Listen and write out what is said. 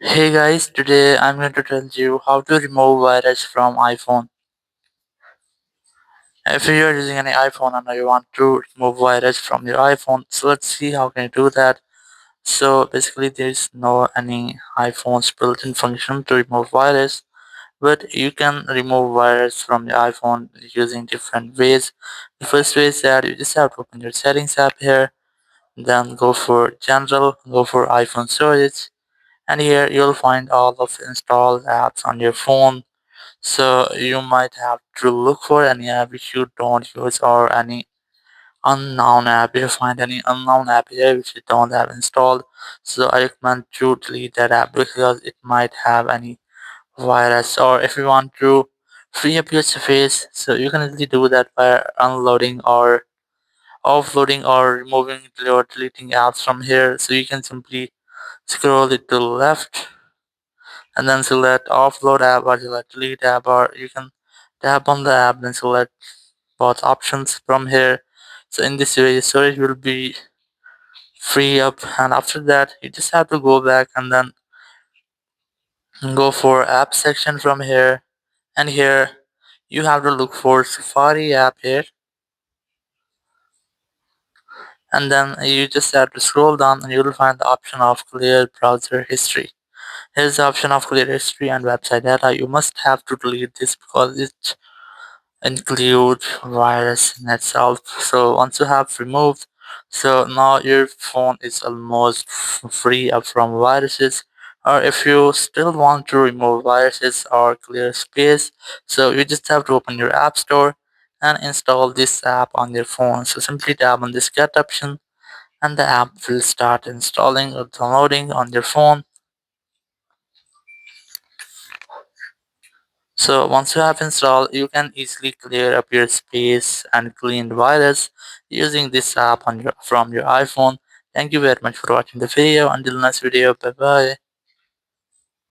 Hey guys, today I'm going to tell you how to remove virus from iPhone. If you are using any iPhone and you want to remove virus from your iPhone, so let's see how can you do that. So basically there is no any iPhone's built-in function to remove virus, but you can remove virus from your iPhone using different ways. The first way is that you just have to open your settings app here, then go for general, go for iPhone storage, and here you'll find all of installed apps on your phone. So you might have to look for any app which you don't use or any unknown app. If you find any unknown app here which you don't have installed, so I recommend to delete that app because it might have any virus. Or if you want to free up your space, so you can easily do that by unloading or offloading or removing or deleting apps from here. So you can simply scroll it to the left and then select offload app or select delete app, or you can tap on the app then select both options from here. So in this way storage will be free up, and after that you just have to go back and then go for app section from here, and here you have to look for Safari app here, and then you just have to scroll down and you will find the option of clear browser history. Here's the option of clear history and website data. You must have to delete this because it include virus in itself. So once you have removed, so now your phone is almost free up from viruses. Or if you still want to remove viruses or clear space, so you just have to open your app store and install this app on your phone. So simply tap on this get option and the app will start installing or downloading on your phone. So once you have installed, you can easily clear up your space and clean virus using this app on from your iPhone. Thank you very much for watching the video. Until next video, bye bye.